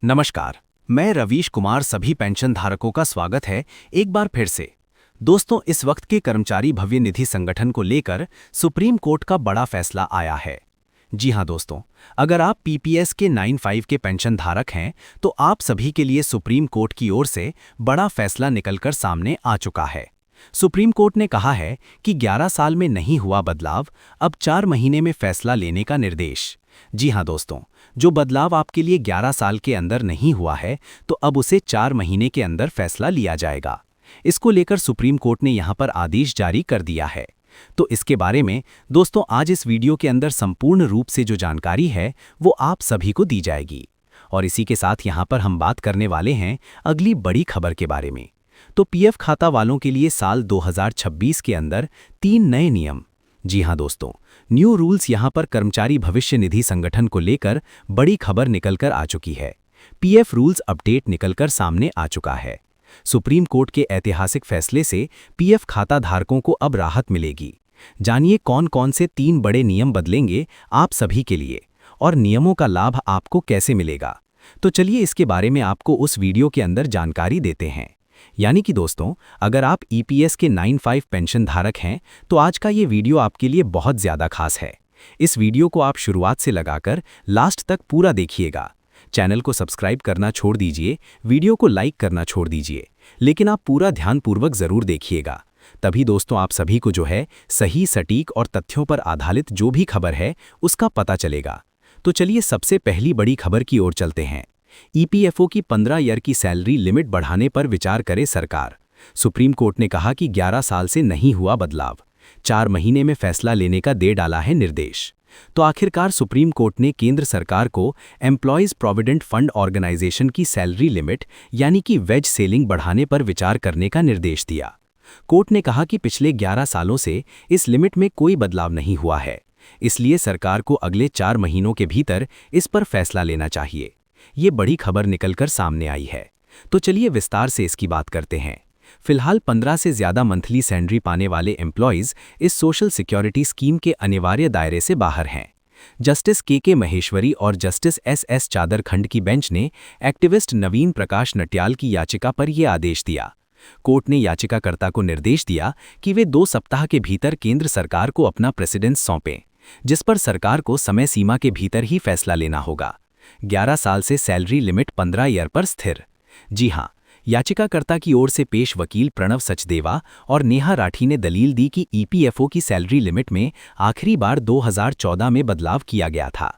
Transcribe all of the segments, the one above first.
नमस्कार। मैं रवीश कुमार सभी पेंशन धारकों का स्वागत है एक बार फिर से। दोस्तों, इस वक्त के कर्मचारी भविष्य निधि संगठन को लेकर सुप्रीम कोर्ट का बड़ा फैसला आया है। जी हां दोस्तों, अगर आप पीपीएस के 95 के पेंशन धारक हैं तो आप सभी के लिए सुप्रीम कोर्ट की ओर से बड़ा फैसला निकलकर सामने आ चुका है। सुप्रीम कोर्ट ने कहा है कि 11 साल में नहीं हुआ बदलाव, अब 4 महीने में फैसला लेने का निर्देश। जी हां दोस्तों, जो बदलाव आपके लिए 11 साल के अंदर नहीं हुआ है तो अब उसे 4 महीने के अंदर फैसला लिया जाएगा। इसको लेकर सुप्रीम कोर्ट ने यहां पर आदेश जारी कर दिया है। तो इसके बारे में दोस्तों आज इस वीडियो के अंदर संपूर्ण रूप से जो जानकारी है वो आप सभी को दी जाएगी। और इसी के साथ यहां पर हम बात करने वाले हैं अगली बड़ी खबर के बारे में। तो पीएफ खाता वालों के लिए साल 2026 के अंदर 3 नए नियम। जी हां दोस्तों, न्यू रूल्स यहां पर कर्मचारी भविष्य निधि संगठन को लेकर बड़ी खबर निकलकर आ चुकी है। पीएफ रूल्स अपडेट निकलकर सामने आ चुका है। सुप्रीम कोर्ट के ऐतिहासिक फैसले से पीएफ खाता धारकों को अब राहत मिलेगी। जानिए कौन कौन से 3 बड़े नियम बदलेंगे आप सभी के लिए और नियमों का लाभ आपको कैसे मिलेगा। तो चलिए इसके बारे में आपको उस वीडियो के अंदर जानकारी देते हैं। यानी कि दोस्तों, अगर आप ईपीएस के 95 पेंशन धारक हैं तो आज का ये वीडियो आपके लिए बहुत ज़्यादा खास है। इस वीडियो को आप शुरुआत से लगाकर लास्ट तक पूरा देखिएगा। चैनल को सब्सक्राइब करना छोड़ दीजिए, वीडियो को लाइक करना छोड़ दीजिए, लेकिन आप पूरा ध्यानपूर्वक ज़रूर देखिएगा। तभी दोस्तों आप सभी को जो है सही, सटीक और तथ्यों पर आधारित जो भी खबर है उसका पता चलेगा। तो चलिए सबसे पहली बड़ी खबर की ओर चलते हैं। ईपीएफओ की 15 ईयर की सैलरी लिमिट बढ़ाने पर विचार करे सरकार। सुप्रीम कोर्ट ने कहा कि 11 साल से नहीं हुआ बदलाव, 4 महीने में फैसला लेने का दे डाला है निर्देश। तो आखिरकार सुप्रीम कोर्ट ने केंद्र सरकार को एम्प्लॉयज़ प्रोविडेंट फंड ऑर्गेनाइजेशन की सैलरी लिमिट यानी कि वेज सेलिंग बढ़ाने पर विचार करने का निर्देश दिया। कोर्ट ने कहा कि पिछले 11 सालों से इस लिमिट में कोई बदलाव नहीं हुआ है, इसलिए सरकार को अगले 4 महीनों के भीतर इस पर फैसला लेना चाहिए। ये बड़ी खबर निकलकर सामने आई है। तो चलिए विस्तार से इसकी बात करते हैं। फिलहाल 15 से ज़्यादा मंथली सैलरी पाने वाले एम्प्लॉयज़ इस सोशल सिक्योरिटी स्कीम के अनिवार्य दायरे से बाहर हैं। जस्टिस के महेश्वरी और जस्टिस एस चादर खंड की बेंच ने एक्टिविस्ट नवीन प्रकाश नटियाल की याचिका पर यह आदेश दिया। कोर्ट ने याचिकाकर्ता को निर्देश दिया कि वे 2 सप्ताह के भीतर केंद्र सरकार को अपना प्रेसिडेंस सौंपें, जिस पर सरकार को समय सीमा के भीतर ही फैसला लेना होगा। 11 साल से सैलरी लिमिट 15 ईयर पर स्थिर। जी हां, याचिकाकर्ता की ओर से पेश वकील प्रणव सचदेवा और नेहा राठी ने दलील दी कि ईपीएफओ की सैलरी लिमिट में आखिरी बार 2014 में बदलाव किया गया था।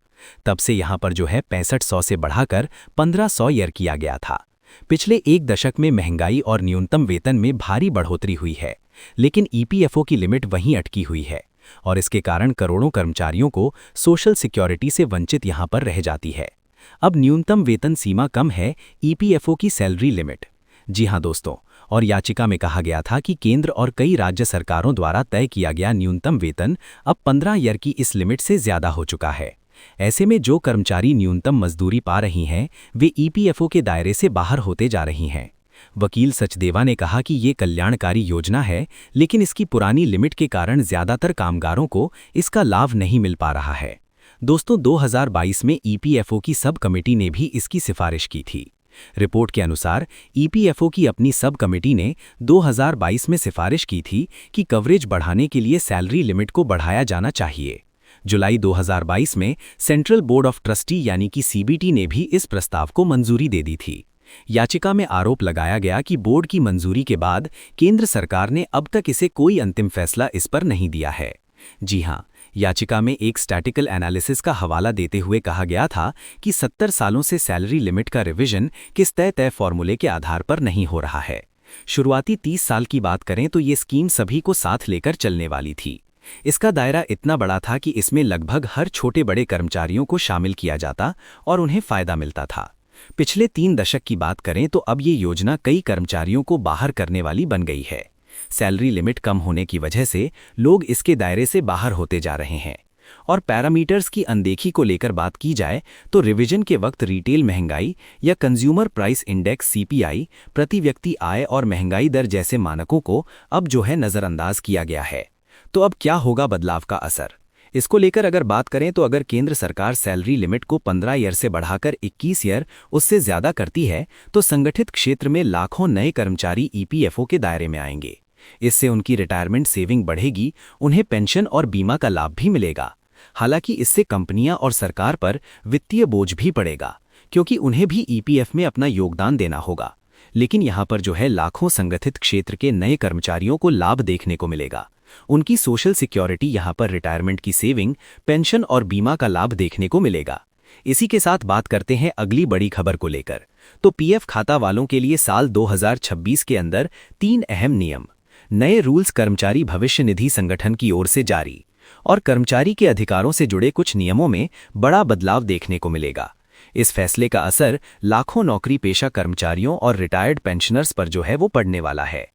तब से यहां पर जो है 6500 से बढ़ाकर 1500 ईयर किया गया था। पिछले 1 दशक में महंगाई और न्यूनतम वेतन में भारी बढ़ोतरी हुई है, लेकिन ईपीएफओ की लिमिट वहीं अटकी हुई है और इसके कारण करोड़ों कर्मचारियों को सोशल सिक्योरिटी से वंचित यहां पर रह जाती है। अब न्यूनतम वेतन सीमा कम है ईपीएफओ की सैलरी लिमिट। जी हां दोस्तों, और याचिका में कहा गया था कि केंद्र और कई राज्य सरकारों द्वारा तय किया गया न्यूनतम वेतन अब 15 ईयर की इस लिमिट से ज़्यादा हो चुका है। ऐसे में जो कर्मचारी न्यूनतम मजदूरी पा रही हैं वे ईपीएफओ के दायरे से बाहर होते जा रही हैं। वकील सचदेवा ने कहा कि ये कल्याणकारी योजना है, लेकिन इसकी पुरानी लिमिट के कारण ज़्यादातर कामगारों को इसका लाभ नहीं मिल पा रहा है। दोस्तों 2022 में ईपीएफओ की सब कमेटी ने भी इसकी सिफारिश की थी। रिपोर्ट के अनुसार ईपीएफओ की अपनी सब कमेटी ने 2022 में सिफारिश की थी कि कवरेज बढ़ाने के लिए सैलरी लिमिट को बढ़ाया जाना चाहिए। जुलाई 2022 में सेंट्रल बोर्ड ऑफ ट्रस्टी यानी कि सीबीटी ने भी इस प्रस्ताव को मंजूरी दे दी थी। याचिका में आरोप लगाया गया कि बोर्ड की मंजूरी के बाद केंद्र सरकार ने अब तक इसे कोई अंतिम फैसला इस पर नहीं दिया है। जी हां, याचिका में एक स्टैटिकल एनालिसिस का हवाला देते हुए कहा गया था कि 70 सालों से सैलरी लिमिट का रिवीजन किस तय फॉर्मूले के आधार पर नहीं हो रहा है। शुरुआती 30 साल की बात करें तो ये स्कीम सभी को साथ लेकर चलने वाली थी। इसका दायरा इतना बड़ा था कि इसमें लगभग हर छोटे बड़े कर्मचारियों को शामिल किया जाता और उन्हें फ़ायदा मिलता था। पिछले 3 दशक की बात करें तो अब ये योजना कई कर्मचारियों को बाहर करने वाली बन गई है। सैलरी लिमिट कम होने की वजह से लोग इसके दायरे से बाहर होते जा रहे हैं। और पैरामीटर्स की अनदेखी को लेकर बात की जाए तो रिवीजन के वक्त रिटेल महंगाई या कंज्यूमर प्राइस इंडेक्स सीपीआई, प्रति व्यक्ति आय और महंगाई दर जैसे मानकों को अब जो है नज़रअंदाज किया गया है। तो अब क्या होगा बदलाव का असर? इसको लेकर अगर बात करें तो अगर केंद्र सरकार सैलरी लिमिट को 15 ईयर से बढ़ाकर 21 ईयर उससे ज्यादा करती है तो संगठित क्षेत्र में लाखों नए कर्मचारी ईपीएफओ के दायरे में आएंगे। इससे उनकी रिटायरमेंट सेविंग बढ़ेगी, उन्हें पेंशन और बीमा का लाभ भी मिलेगा। हालांकि इससे कंपनियां और सरकार पर वित्तीय बोझ भी पड़ेगा, क्योंकि उन्हें भी ईपीएफ में अपना योगदान देना होगा। लेकिन यहाँ पर जो है लाखों संगठित क्षेत्र के नए कर्मचारियों को लाभ देखने को मिलेगा। उनकी सोशल सिक्योरिटी यहाँ पर रिटायरमेंट की सेविंग, पेंशन और बीमा का लाभ देखने को मिलेगा। इसी के साथ बात करते हैं अगली बड़ी खबर को लेकर। तो पीएफ खाता वालों के लिए साल 2026 के अंदर 3 अहम नियम, नए रूल्स कर्मचारी भविष्य निधि संगठन की ओर से जारी, और कर्मचारी के अधिकारों से जुड़े कुछ नियमों में बड़ा बदलाव देखने को मिलेगा। इस फैसले का असर लाखों नौकरी पेशा कर्मचारियों और रिटायर्ड पेंशनर्स पर जो है वो पड़ने वाला है।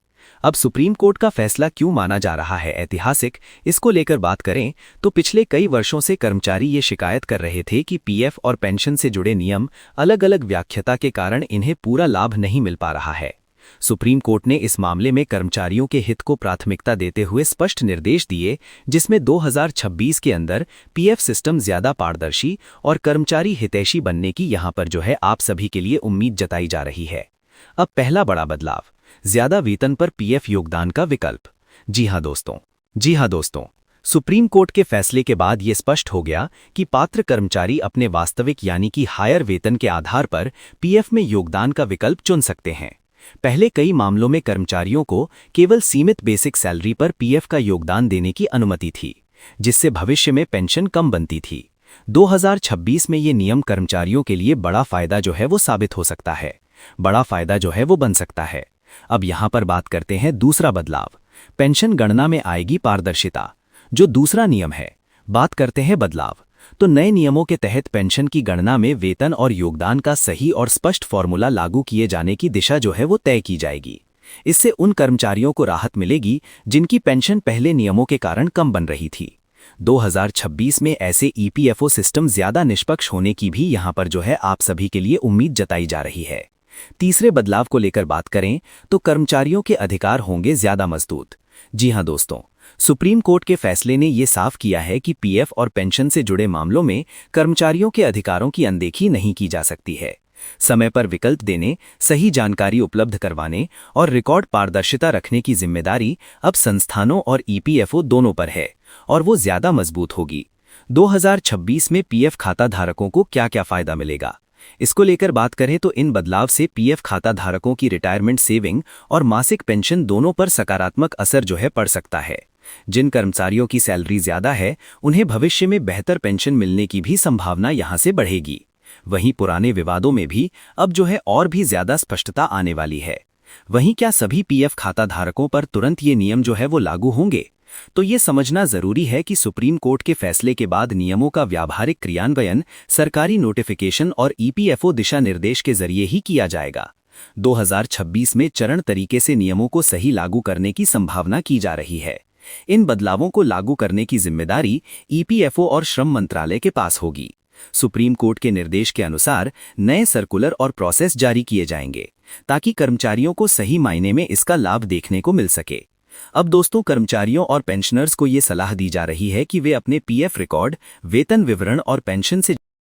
अब सुप्रीम कोर्ट का फैसला क्यों माना जा रहा है ऐतिहासिक, इसको लेकर बात करें तो पिछले कई वर्षों से कर्मचारी ये शिकायत कर रहे थे कि पीएफ और पेंशन से जुड़े नियम अलग अलग व्याख्याता के कारण इन्हें पूरा लाभ नहीं मिल पा रहा है। सुप्रीम कोर्ट ने इस मामले में कर्मचारियों के हित को प्राथमिकता देते हुए स्पष्ट निर्देश दिए, जिसमें 2026 के अंदर पीएफ सिस्टम ज्यादा पारदर्शी और कर्मचारी हितैषी बनने की यहां पर जो है आप सभी के लिए उम्मीद जताई जा रही है। अब पहला बड़ा बदलाव, ज्यादा वेतन पर पीएफ योगदान का विकल्प। जी हां दोस्तों, सुप्रीम कोर्ट के फैसले के बाद ये स्पष्ट हो गया कि पात्र कर्मचारी अपने वास्तविक यानी कि हायर वेतन के आधार पर पीएफ में योगदान का विकल्प चुन सकते हैं। पहले कई मामलों में कर्मचारियों को केवल सीमित बेसिक सैलरी पर पीएफ का योगदान देने की अनुमति थी, जिससे भविष्य में पेंशन कम बनती थी। 2026 में ये नियम कर्मचारियों के लिए बड़ा फायदा जो है वो साबित हो सकता है, बड़ा फायदा जो है वो बन सकता है। अब यहां पर बात करते हैं दूसरा बदलाव, पेंशन गणना में आएगी पारदर्शिता, जो दूसरा नियम है। बात करते हैं बदलाव, तो नए नियमों के तहत पेंशन की गणना में वेतन और योगदान का सही और स्पष्ट फॉर्मूला लागू किए जाने की दिशा जो है वो तय की जाएगी। इससे उन कर्मचारियों को राहत मिलेगी जिनकी पेंशन पहले नियमों के कारण कम बन रही थी। 2026 में ऐसे ईपीएफओ सिस्टम ज्यादा निष्पक्ष होने की भी यहां पर जो है आप सभी के लिए उम्मीद जताई जा रही है। तीसरे बदलाव को लेकर बात करें तो कर्मचारियों के अधिकार होंगे ज्यादा मजबूत। जी हां दोस्तों, सुप्रीम कोर्ट के फैसले ने यह साफ किया है कि पीएफ और पेंशन से जुड़े मामलों में कर्मचारियों के अधिकारों की अनदेखी नहीं की जा सकती है। समय पर विकल्प देने, सही जानकारी उपलब्ध करवाने और रिकॉर्ड पारदर्शिता रखने की जिम्मेदारी अब संस्थानों और ईपीएफओ दोनों पर है, और वो ज्यादा मजबूत होगी। 2026 में पीएफ खाता धारकों को क्या क्या फायदा मिलेगा, इसको लेकर बात करें तो इन बदलाव से पीएफ खाता धारकों की रिटायरमेंट सेविंग और मासिक पेंशन दोनों पर सकारात्मक असर जो है पड़ सकता है। जिन कर्मचारियों की सैलरी ज्यादा है उन्हें भविष्य में बेहतर पेंशन मिलने की भी संभावना यहां से बढ़ेगी। वहीं पुराने विवादों में भी अब जो है और भी ज्यादा स्पष्टता आने वाली है। वहीं क्या सभी पीएफ खाता धारकों पर तुरंत ये नियम जो है वो लागू होंगे, तो ये समझना जरूरी है कि सुप्रीम कोर्ट के फैसले के बाद नियमों का व्यावहारिक क्रियान्वयन सरकारी नोटिफिकेशन और ईपीएफओ दिशा निर्देश के जरिए ही किया जाएगा। 2026 में चरण तरीके से नियमों को सही लागू करने की संभावना की जा रही है। इन बदलावों को लागू करने की जिम्मेदारी ईपीएफओ और श्रम मंत्रालय के पास होगी। सुप्रीम कोर्ट के निर्देश के अनुसार नए सर्कुलर और प्रोसेस जारी किए जाएंगे, ताकि कर्मचारियों को सही मायने में इसका लाभ देखने को मिल सके। अब दोस्तों, कर्मचारियों और पेंशनर्स को ये सलाह दी जा रही है कि वे अपने पीएफ रिकॉर्ड, वेतन विवरण और पेंशन से